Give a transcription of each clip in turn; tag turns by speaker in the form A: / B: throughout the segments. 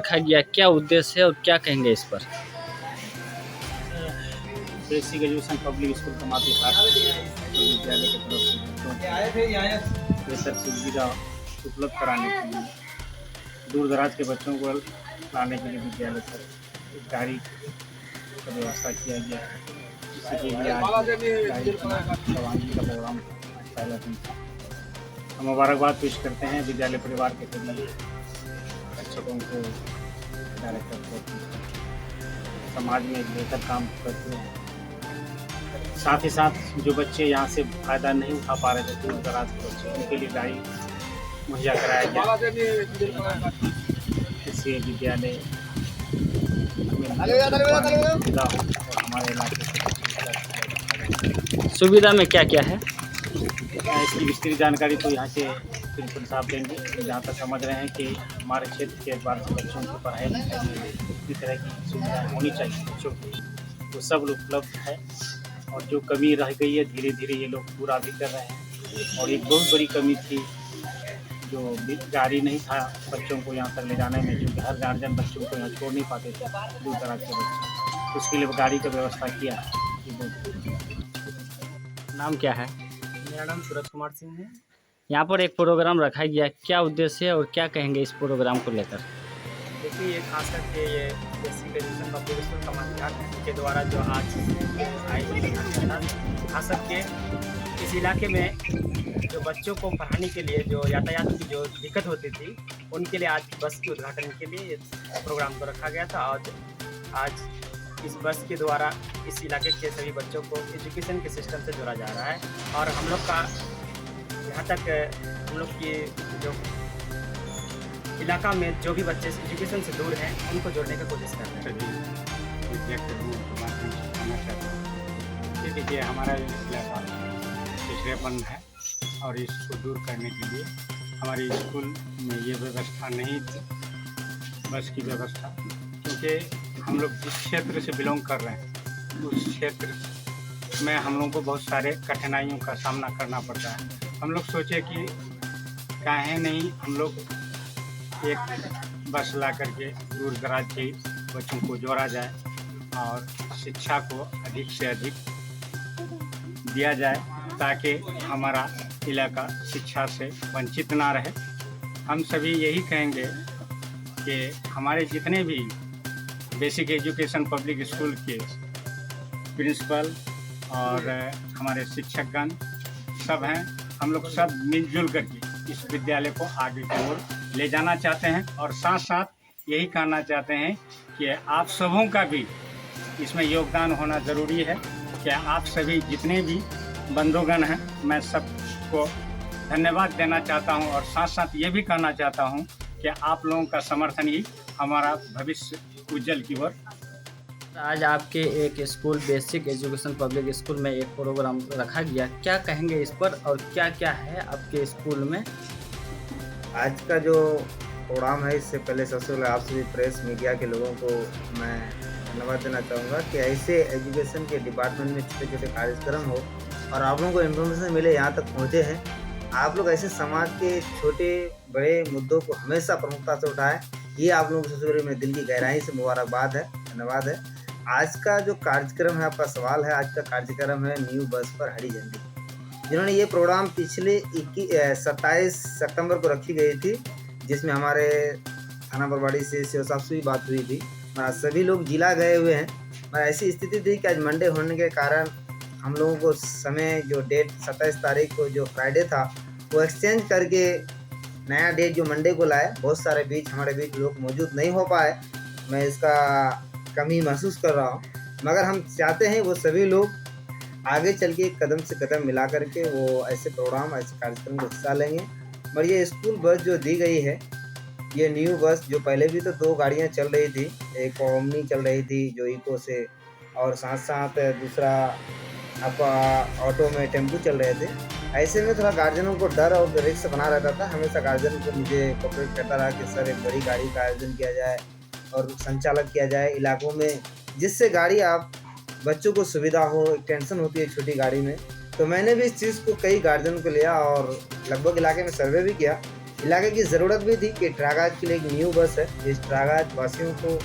A: रखा गया, क्या उद्देश्य है और क्या कहेंगे इस पर?
B: बेसिक एजुकेशन पब्लिक स्कूल कमाती घाट विद्यालय की तरफ से बच्चों को बेहतर सुविधा उपलब्ध कराने के लिए दूर दराज के बच्चों को लाने के लिए विद्यालय पर एक गाड़ी का व्यवस्था किया गया है। इसी के लिए आज गाड़ी की रवानगी का प्रोग्राम आज पहला दिन था। हम मुबारकबाद पेश करते हैं विद्यालय परिवार के सभी शिक्षकों को, डायरेक्टर को, समाज में एक बेहतर काम करते हैं। साथ ही साथ जो बच्चे यहाँ से फ़ायदा नहीं उठा पा रहे थे, दूर दराज के बच्चे, उनके लिए गाड़ी मुहैया कराया गया। इससे विद्यालय सुविधा हो और हमारे इलाके
A: सुविधा में क्या क्या है?
B: इसकी विस्तृत जानकारी तो यहाँ से प्रिंसिपल साहब देंगे। जहाँ तक समझ रहे हैं कि हमारे क्षेत्र के एतबार से बच्चों की पढ़ाई लिखाई में इसी तरह की सुविधा होनी चाहिए बच्चों की, वो सब उपलब्ध है। और जो कमी रह गई है धीरे धीरे ये लोग पूरा भी कर रहे हैं। और एक बहुत बड़ी कमी थी, जो गाड़ी नहीं था बच्चों को यहाँ तक ले जाने में, क्योंकि हर गार्जियन बच्चों को यहाँ छोड़ नहीं पाते थे, दूर दराज के बच्चे, उसके लिए गाड़ी का व्यवस्था किया।
A: नाम क्या है?
C: मेरा नाम सूरज कुमार सिंह है।
A: यहाँ पर एक प्रोग्राम रखा गया, क्या उद्देश्य है और क्या कहेंगे इस प्रोग्राम को लेकर?
C: देखिए, ये खास करके ये बेसिक एजुकेशन पब्लिक स्कूल कमाती घाट के द्वारा जो आज खास करके इस इलाके में जो बच्चों को पढ़ाने के लिए जो यातायात की जो दिक्कत होती थी, उनके लिए आज बस के उद्घाटन के लिए प्रोग्राम को रखा गया था। और आज इस बस के द्वारा इस इलाके के सभी बच्चों को एजुकेशन के सिस्टम से जोड़ा जा रहा है। और हम लोग का यहाँ तक हम लोग की जो इलाका में जो भी बच्चे एजुकेशन से दूर हैं, उनको जोड़ने की कोशिश कर रहे हैं।
B: देखिए, हमारा इलाका पिछड़ेपन है और इसको दूर करने के लिए हमारे स्कूल में ये व्यवस्था नहीं थी, बस की व्यवस्था, क्योंकि हम लोग जिस क्षेत्र से बिलोंग कर रहे हैं उस क्षेत्र में हम लोगों को बहुत सारे कठिनाइयों का सामना करना पड़ता है। हम लोग सोचे कि काहे नहीं हम लोग एक बस ला करके दूर दराज के बच्चों को जोड़ा जाए और शिक्षा को अधिक से अधिक दिया जाए, ताकि हमारा इलाका शिक्षा से वंचित ना रहे। हम सभी यही कहेंगे कि हमारे जितने भी बेसिक एजुकेशन पब्लिक स्कूल के प्रिंसिपल और हमारे शिक्षकगण सब हैं, हम लोग सब मिलजुल करके इस विद्यालय को आगे की ओर ले जाना चाहते हैं। और साथ साथ यही कहना चाहते हैं कि आप सबों का भी इसमें योगदान होना ज़रूरी है। कि आप सभी जितने भी बंधुगण हैं, मैं सबको धन्यवाद देना चाहता हूं। और साथ साथ ये भी कहना चाहता हूं कि आप लोगों का समर्थन ही हमारा भविष्य उज्जवल की ओर।
A: आज आपके एक school basic education public school में एक प्रोग्राम रखा गया, क्या कहेंगे इस पर और क्या क्या है आपके स्कूल में?
D: आज का जो प्रोग्राम है, इससे पहले सबसे पहले आप सभी प्रेस मीडिया के लोगों को मैं धन्यवाद देना चाहूँगा कि ऐसे एजुकेशन के डिपार्टमेंट में छोटे छोटे कार्यक्रम हो और आप लोगों को इन्फॉर्मेशन मिले, यहाँ तक पहुँचे हैं। आप लोग ऐसे समाज के छोटे बड़े मुद्दों को हमेशा प्रमुखता से उठाएं, ये आप लोगों को सबसे पहले मेरे दिल की गहराई से मुबारकबाद है, धन्यवाद है। आज का जो कार्यक्रम है, आपका सवाल है, आज का कार्यक्रम है न्यू बस पर हरी झंडी। जिन्होंने ये प्रोग्राम पिछले 27 सितंबर को रखी गई थी, जिसमें हमारे थाना बरवाड़ी से सीओ साहब से भी बात हुई थी। सभी लोग जिला गए हुए हैं, मगर ऐसी स्थिति थी कि आज मंडे होने के कारण हम लोगों को समय जो डेट 27 तारीख को जो फ्राइडे था वो एक्सचेंज करके नया डेट जो मंडे को लाए। बहुत सारे हमारे बीच लोग मौजूद नहीं हो पाए, मैं इसका कमी महसूस कर रहा हूँ। मगर हम चाहते हैं वो सभी लोग आगे चल के कदम से कदम मिला करके वो ऐसे प्रोग्राम, ऐसे कार्यक्रम को हिस्सा लेंगे। मगर ये स्कूल बस जो दी गई है, ये न्यू बस, जो पहले भी तो 2 गाड़ियाँ चल रही थी, एक ओमनी चल रही थी जो इको से, और साथ साथ दूसरा आपका ऑटो में टेम्पू चल रहे थे। ऐसे में थोड़ा गार्जियनों को डर और रिस्क बना रहता था। हमेशा गार्जियन को मुझे कोऑपरेट करता रहा कि सर एक बड़ी गाड़ी का आयोजन किया जाए और संचालक किया जाए इलाकों में, जिससे गाड़ी आप बच्चों को सुविधा हो। एक टेंशन होती है छोटी गाड़ी में, तो मैंने भी इस चीज़ को कई गार्जियन को लिया और लगभग इलाके में सर्वे भी किया। इलाके की ज़रूरत भी थी कि ट्रागाज के लिए एक न्यू बस है। इस ट्रागाज वासियों को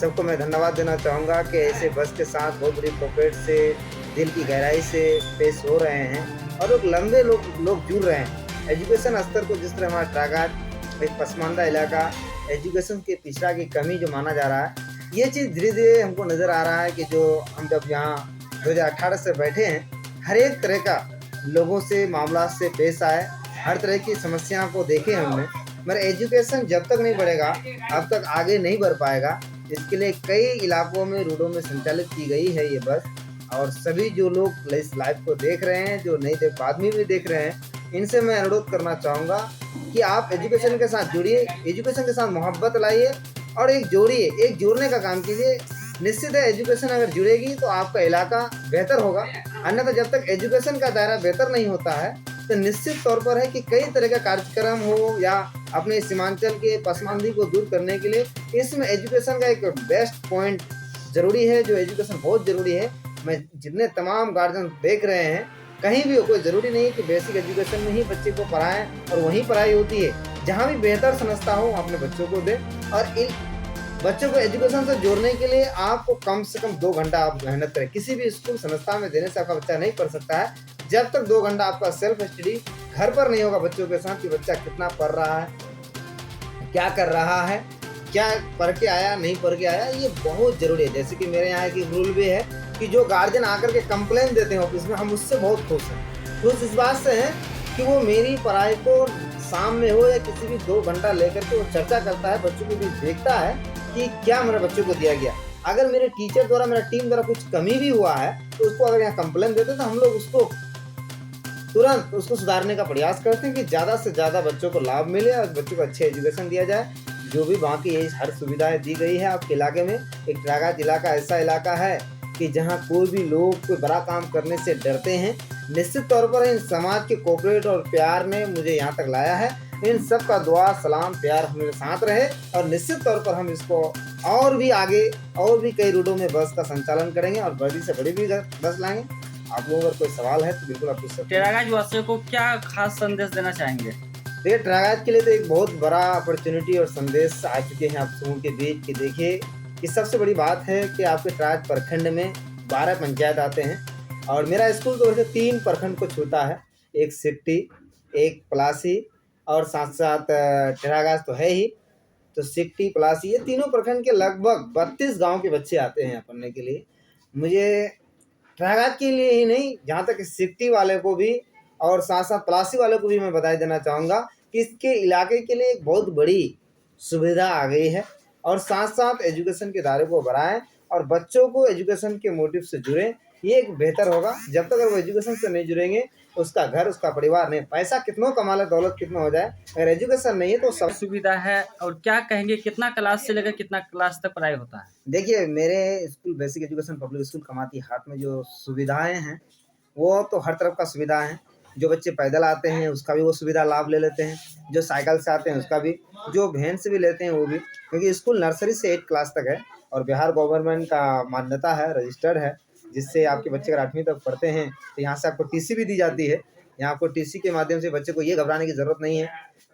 D: सबको मैं धन्यवाद देना चाहूँगा कि ऐसे बस के साथ बहुत बड़ी कोऑपरेट से दिल की गहराई से पेश हो रहे हैं और लोग लंबे लोग जुड़ रहे हैं। एजुकेशन स्तर को जिस तरह हमारा ट्रागाज एक पसमानदा इलाका, एजुकेशन के पिछड़ा की कमी जो माना जा रहा है, ये चीज़ धीरे-धीरे हमको नज़र आ रहा है कि जो हम जब यहाँ 2018 से बैठे हैं, हर एक तरह का लोगों से मामला से पेश आए, हर तरह की समस्याओं को देखे हमने। मगर एजुकेशन जब तक नहीं बढ़ेगा, अब तक आगे नहीं बढ़ पाएगा। इसके लिए कई इलाकों में, रूटों में संचालित की गई है ये बस और सभी जो लोग इस लाइव को देख रहे हैं, जो नहीं देख बाद में भी देख रहे हैं, इनसे मैं अनुरोध करना चाहूँगा कि आप एजुकेशन के साथ जुड़िए, एजुकेशन के साथ मोहब्बत लाइए और एक जोड़िए, एक जोड़ने का काम कीजिए। निश्चित है एजुकेशन अगर जुड़ेगी तो आपका इलाका बेहतर होगा, अन्यथा जब तक एजुकेशन का दायरा बेहतर नहीं होता है तो निश्चित तौर पर है कि कई तरह का कार्यक्रम हो या अपने सीमांचल के पसमानदी को दूर करने के लिए इसमें एजुकेशन का एक बेस्ट पॉइंट ज़रूरी है, जो एजुकेशन बहुत ज़रूरी है। मैं जितने तमाम गार्जियन देख रहे हैं, कहीं भी हो, कोई ज़रूरी नहीं है कि बेसिक एजुकेशन में ही बच्चे को पढ़ाएं और वहीं पढ़ाई होती है। जहाँ भी बेहतर संस्था हो अपने बच्चों को दें और इन बच्चों को एजुकेशन से जोड़ने के लिए आपको कम से कम 2 घंटा आप मेहनत करें। किसी भी स्कूल संस्था में देने से आपका बच्चा नहीं पढ़ सकता है जब तक 2 घंटा आपका सेल्फ स्टडी घर पर नहीं होगा बच्चों के साथ कि बच्चा कितना पढ़ रहा है, क्या कर रहा है, क्या पढ़ के आया, नहीं पढ़ के आया, ये बहुत ज़रूरी है। जैसे कि मेरे यहाँ एक रूल भी है कि जो गार्जियन आकर के कंप्लेन देते हैं ऑफिस में, हम उससे बहुत खुश हैं। खुश इस बात से हैं कि वो मेरी पढ़ाई को शाम में हो या किसी भी 2 घंटा लेकर के वो चर्चा करता है, बच्चों को भी देखता है कि क्या मेरे बच्चों को दिया गया। अगर मेरे टीचर द्वारा, मेरा टीम द्वारा कुछ कमी भी हुआ है तो उसको अगर यहाँ कंप्लेन देते तो हम लोग उसको तुरंत उसको सुधारने का प्रयास करते हैं कि ज़्यादा से ज़्यादा बच्चों को लाभ मिले और बच्चों को अच्छे एजुकेशन दिया जाए। जो भी बाकी हर सुविधाएं दी गई है आपके इलाके में, एक ट्रागाज इलाका ऐसा इलाका है कि जहाँ कोई भी लोग कोई बड़ा काम करने से डरते हैं। निश्चित तौर पर इन समाज के कोऑपरेट और प्यार ने मुझे यहाँ तक लाया है। इन सब का दुआ, सलाम, प्यार हमारे साथ रहे और निश्चित तौर पर हम इसको और भी आगे और भी कई रूटों में बस का संचालन करेंगे और बड़ी से बड़ी भी बस लाएंगे। आप लोगों अगर कोई सवाल है तो बिल्कुल आप पूछ सकते हैं।
A: ट्रागाज वासियों को क्या खास संदेश देना चाहेंगे?
D: देखिए, ट्रागाज के लिए तो एक बहुत बड़ा अपॉर्चुनिटी और संदेश आ चुके हैं आप सबों के बीच कि देखिए कि सबसे बड़ी बात है कि आपके ट्रागाज प्रखंड में 12 पंचायत आते हैं और मेरा स्कूल तो वैसे 3 प्रखंड को छूता है, एक सिट्टी, एक पलासी और साथ साथ ट्रागाज तो है ही। तो सिट्टी, पलासी, ये तीनों प्रखंड के लगभग 32 गांव के बच्चे आते हैं यहाँ पढ़ने के लिए। मुझे ट्रागाज के लिए ही नहीं, जहाँ तक सिट्टी वाले को भी और साथ साथ पलासी वाले को भी मैं बधाई देना चाहूँगा कि इसके इलाके के लिए एक बहुत बड़ी सुविधा आ गई है और साथ साथ एजुकेशन के दायरे को बढ़ाएं और बच्चों को एजुकेशन के मोटिव से जुड़ें। ये एक बेहतर होगा। जब तक अगर वो एजुकेशन से नहीं जुड़ेंगे उसका घर, उसका परिवार नहीं, पैसा कितना कमा ले, दौलत कितना हो जाए, अगर एजुकेशन नहीं है तो सब
A: सुविधा है। और क्या कहेंगे, कितना क्लास से लेकर कितना क्लास तक पढ़ाई होता है?
D: देखिए, मेरे school basic education public school कमाती हाट में जो सुविधाएं हैं वो तो हर तरफ का सुविधा है। जो बच्चे पैदल आते हैं उसका भी वो सुविधा लाभ ले लेते हैं, जो साइकिल से आते हैं उसका भी, जो वैन से भी लेते हैं वो भी, क्योंकि स्कूल नर्सरी से 8 क्लास तक है और बिहार गवर्नमेंट का मान्यता है, रजिस्टर्ड है, जिससे आपके बच्चे अगर 8वीं तक पढ़ते हैं तो यहाँ से आपको टीसी भी दी जाती है। यहाँ आपको टीसी के माध्यम से बच्चे को ये घबराने की ज़रूरत नहीं है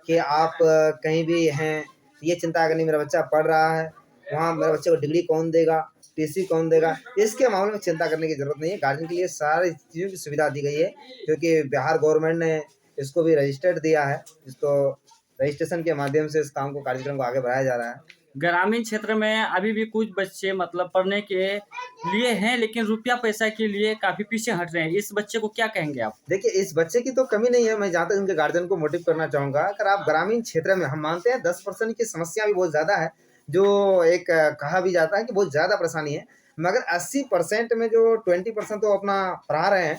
D: कि आप कहीं भी हैं, ये चिंता करनी मेरा बच्चा पढ़ रहा है, वहाँ मेरे बच्चे को डिग्री कौन देगा, टीसी कौन देगा, इसके मामले में चिंता करने की ज़रूरत नहीं है। गार्जियन के लिए सारी चीज़ों की सुविधा दी गई है क्योंकि बिहार गवर्नमेंट ने इसको भी रजिस्टर्ड दिया है। इसको रजिस्ट्रेशन के माध्यम से इस काम को, कार्यक्रम को आगे बढ़ाया जा रहा है।
A: ग्रामीण क्षेत्र में अभी भी कुछ बच्चे मतलब पढ़ने के लिए हैं लेकिन रुपया पैसा के लिए काफ़ी पीछे हट रहे हैं। इस बच्चे को क्या कहेंगे आप?
D: देखिए, इस बच्चे की तो कमी नहीं है। मैं जहाँ तक उनके गार्जियन को मोटिव करना चाहूँगा, अगर आप ग्रामीण क्षेत्र में, हम मानते हैं 10% की समस्या भी बहुत ज़्यादा है, जो एक कहा भी जाता है कि बहुत ज़्यादा परेशानी है, मगर 80% में जो 20% तो अपना पढ़ा रहे हैं,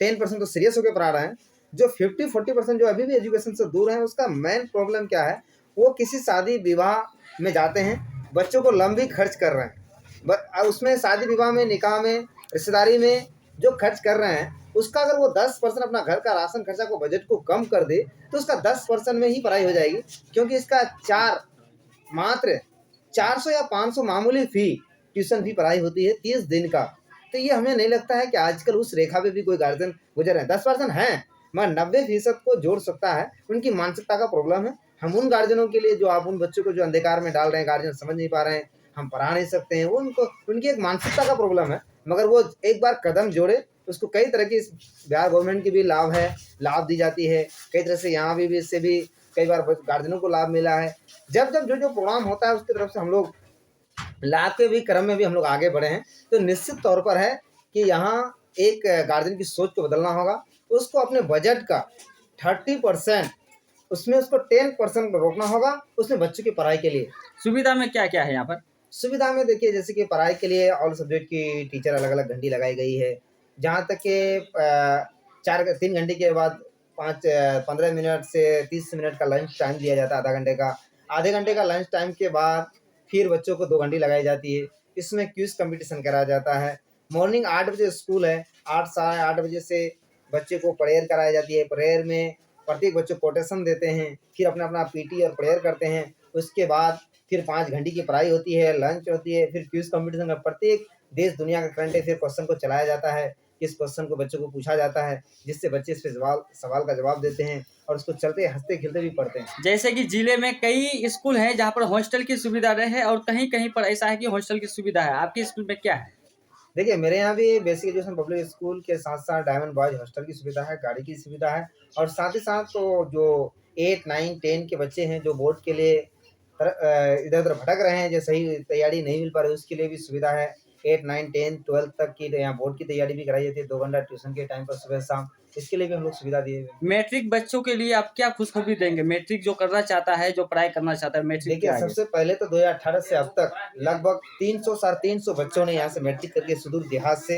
D: 10% तो सीरियस होकर पढ़ा रहे हैं, जो 50-40% जो अभी भी एजुकेशन से दूर हैं, उसका मेन प्रॉब्लम क्या है, वो किसी शादी विवाह में जाते हैं, बच्चों को लंबी खर्च कर रहे हैं। उसमें शादी विवाह में, निकाह में, रिश्तेदारी में जो खर्च कर रहे हैं, उसका अगर वो 10% अपना घर का राशन खर्चा को, बजट को कम कर दे तो उसका 10% में ही पढ़ाई हो जाएगी। क्योंकि इसका मात्र 400 या 500 मामूली फ़ी, ट्यूशन फी पढ़ाई होती है 30 दिन का। तो ये हमें नहीं लगता है कि आजकल उस रेखा पे भी कोई गार्जियन गुजर रहे हैं। 10% हैं मगर 90% को जोड़ सकता है, उनकी मानसिकता का प्रॉब्लम है। हम उन गार्जियनों के लिए जो आप उन बच्चों को जो अंधकार में डाल रहे हैं, गार्जियन समझ नहीं पा रहे हैं, हम पढ़ा नहीं सकते हैं, वो उनको उनकी एक मानसिकता का प्रॉब्लम है। मगर वो एक बार कदम जोड़े, उसको कई तरह की बिहार गवर्नमेंट की भी लाभ दी जाती है, कई तरह से यहाँ भी इससे भी कई बार गार्जियनों को लाभ मिला है। जब जो प्रोग्राम होता है उसकी तरफ से हम लोग लाभ के भी क्रम में भी हम लोग आगे बढ़े हैं। तो निश्चित तौर पर है कि यहाँ एक गार्जियन की सोच को बदलना होगा, उसको अपने बजट का 30% उसमें उसको 10% रोकना होगा, उसमें बच्चों की पढ़ाई के लिए।
A: सुविधा में क्या-क्या है यहाँ पर?
D: सुविधा में देखिए, जैसे कि पढ़ाई के लिए ऑल सब्जेक्ट की टीचर अलग-अलग घंटी लगाई गई है। जहाँ तक कि 3 घंटे के बाद 15 मिनट से 30 मिनट का लंच टाइम दिया जाता है, आधा घंटे का। आधे घंटे का लंच टाइम के बाद फिर बच्चों को 2 घंटी लगाई जाती है। इसमें क्विज़ कॉम्पिटिशन कराया जाता है। मॉर्निंग 8 बजे स्कूल है, 8 साढ़े 8 बजे से बच्चे को प्रेयर कराई जाती है। प्रेयर में प्रत्येक बच्चे कोटेशन देते हैं, फिर अपना पीटी और प्रेयर करते हैं। उसके बाद फिर 5 घंटे की पढ़ाई होती है, लंच होती है, फिर क्विज़ कॉम्पिटिशन में प्रत्येक देश दुनिया का करंट अफेयर क्वेश्चन को चलाया जाता है। इस क्वेश्चन को बच्चों को पूछा जाता है, जिससे बच्चे इस पे सवाल का जवाब देते हैं और उसको चलते हँसते-खेलते भी पढ़ते हैं।
A: जैसे कि जिले में कई स्कूल हैं जहाँ पर हॉस्टल की सुविधा है और कहीं-कहीं पर ऐसा है कि हॉस्टल की सुविधा है। आपके स्कूल में क्या है?
D: देखिए, मेरे यहाँ भी बेसिक एजुकेशन पब्लिक स्कूल के साथ-साथ डायमंड बॉयज़ हॉस्टल की सुविधा है, गाड़ी की सुविधा है और साथ ही साथ तो जो 8, 9, 10 के बच्चे हैं जो बोर्ड के लिए इधर-उधर भटक रहे हैं, जो सही तैयारी नहीं मिल पा रही, उसके लिए भी सुविधा है। 8, 9, 10, 12 तक की यहाँ बोर्ड की तैयारी भी कराई जाती है, 2 घंटा ट्यूशन के टाइम पर सुबह-शाम। इसके लिए भी हम लोग सुविधा दिए हुए हैं।
A: मैट्रिक बच्चों के लिए आप क्या खुशखबरी देंगे? मैट्रिक जो करना चाहता है, जो पढ़ाई करना चाहता है, मैट्रिक
D: देखिए,
A: क्या है?
D: सबसे पहले तो 2018 से अब तक लगभग 300 साढ़े 300 बच्चों ने यहाँ से मैट्रिक करके सुदूर देहात से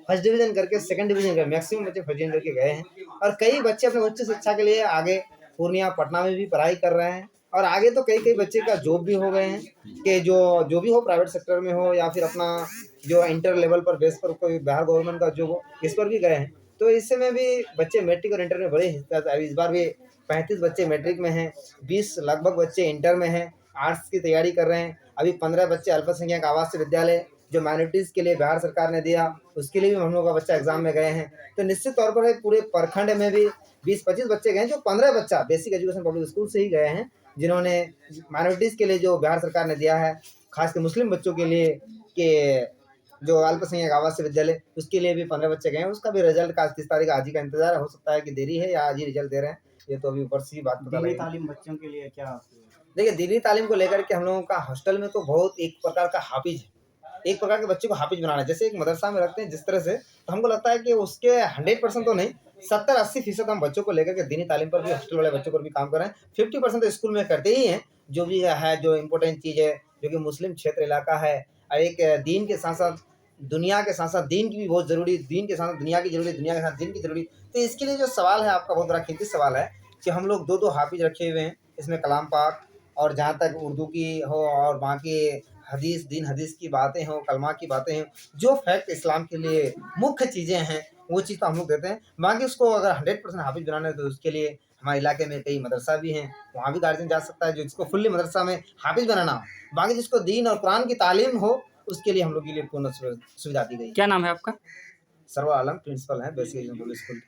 D: फर्स्ट डिवीज़न करके सेकंड डिवीज़न कर मैक्सिमम बच्चे फर्स्ट डिवीज़न करके गए हैं और कई बच्चे अपने उच्च शिक्षा के लिए आगे पूर्णिया, पटना में भी पढ़ाई कर रहे हैं और आगे तो कई बच्चे का जॉब भी हो गए हैं कि जो भी हो प्राइवेट सेक्टर में हो या फिर अपना जो इंटर लेवल पर बेस पर कोई बिहार गवर्नमेंट का जॉब हो, इस पर भी गए हैं। तो इस समय भी बच्चे मैट्रिक और इंटर में बड़े हिस्सा, इस बार भी 35 बच्चे मैट्रिक में हैं, 20 लगभग बच्चे इंटर में हैं, आर्ट्स की तैयारी कर रहे हैं। अभी 15 बच्चे अल्पसंख्यक आवासीय विद्यालय जो माइनॉरिटीज़ के लिए बिहार सरकार ने दिया, उसके लिए भी हम लोग का बच्चा एग्ज़ाम में गए हैं। तो निश्चित तौर पर पूरे प्रखंड में भी 20-25 बच्चे गए हैं, जो 15 बच्चा बेसिक एजुकेशन पब्लिक स्कूल से ही गए हैं, जिन्होंने माइनॉरिटीज़ के लिए जो बिहार सरकार ने दिया है, खासकर मुस्लिम बच्चों के लिए कि जो अल्पसंख्यक आवासीय विद्यालय, उसके लिए भी 15 बच्चे गए हैं। उसका भी रिजल्ट का 30 तारीख आज ही का इंतज़ार है, हो सकता है कि देरी है या आज ही रिजल्ट दे रहे हैं। ये तो अभी ऊपर से ही बात पता
C: दीनी
D: लगेगी।
C: तालीम बच्चों के लिए क्या?
D: देखिए, दीनी तालीम को लेकर के हम लोगों का हॉस्टल में तो बहुत एक प्रकार का हाफ़िज़ है। एक प्रकार के बच्चे को हाफ़िज़ बनाना है। जैसे एक मदरसा में रखते हैं जिस तरह से, तो हमको लगता है कि उसके 100% तो नहीं, 70-80% हम बच्चों को लेकर के दीनी तालीम पर भी, हॉस्टल वाले बच्चों पर भी काम कर रहे हैं। 50% तो स्कूल में करते ही हैं, जो भी है, जो इम्पोर्टेंट चीज़ है, जो कि मुस्लिम क्षेत्र इलाका है और एक दीन के साथ-साथ दुनिया के साथ-साथ दीन की भी बहुत ज़रूरी, दीन के साथ दुनिया की ज़रूरी, दुनिया के साथ दीन की ज़रूरी। तो इसके लिए जो सवाल है आपका बहुत बड़ा कीमती सवाल है कि हम लोग 2-2 हाफ़िज़ रखे हुए हैं। इसमें कलाम पाक और जहाँ तक उर्दू की हो और बाकी हदीस, दीन हदीस की बातें हों, कलमा की बातें हों, जो फैक्ट इस्लाम के लिए मुख्य चीज़ें हैं, वो चीज़ तो हम लोग देते हैं। बाकी उसको अगर 100% हाफ़िज़ बनाना है तो उसके लिए हमारे इलाके में कई मदरसा भी हैं, वहाँ भी गार्जियन जा सकता है, जो जिसको फुल्ली मदरसा में हाफ़िज़ बनाना हो। बाकी जिसको दीन और कुरान की तालीम हो, उसके लिए हम लोग के लिए पूर्ण सुविधा दी गई है।
A: क्या नाम है आपका?
D: सरवर आलम प्रिंसिपल हैं बेसिक एजुकेशन पब्लिक स्कूल।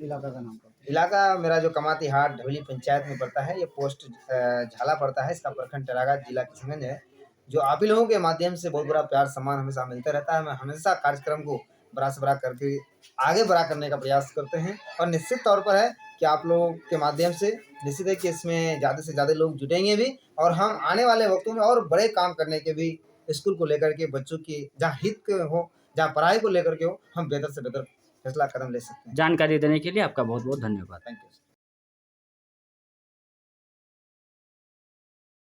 C: इलाका का नाम क्या?
D: इलाका मेरा जो कमाती हाट ढबली पंचायत में पड़ता है, ये पोस्ट झाला पड़ता है, इसका प्रखंड टेरागढ़ जिला किशनगंज है। जो आप ही लोगों के माध्यम से बहुत बड़ा प्यार सम्मान हमेशा मिलता रहता है। मैं हमेशा कार्यक्रम को बड़ा से बड़ा करके आगे बड़ा करने का प्रयास करते हैं और निश्चित तौर पर है कि आप लोगों के माध्यम से निश्चित है कि इसमें ज़्यादा से ज़्यादा लोग जुटेंगे भी और हम आने वाले वक्तों में और बड़े काम करने के भी स्कूल को लेकर के, बच्चों की जहाँ हित के हो, जहाँ पढ़ाई को लेकर के हो, हम बेहतर से बेहतर फैसला कदम ले सकते हैं।
A: जानकारी देने के लिए आपका बहुत-बहुत धन्यवाद।
D: Thank you.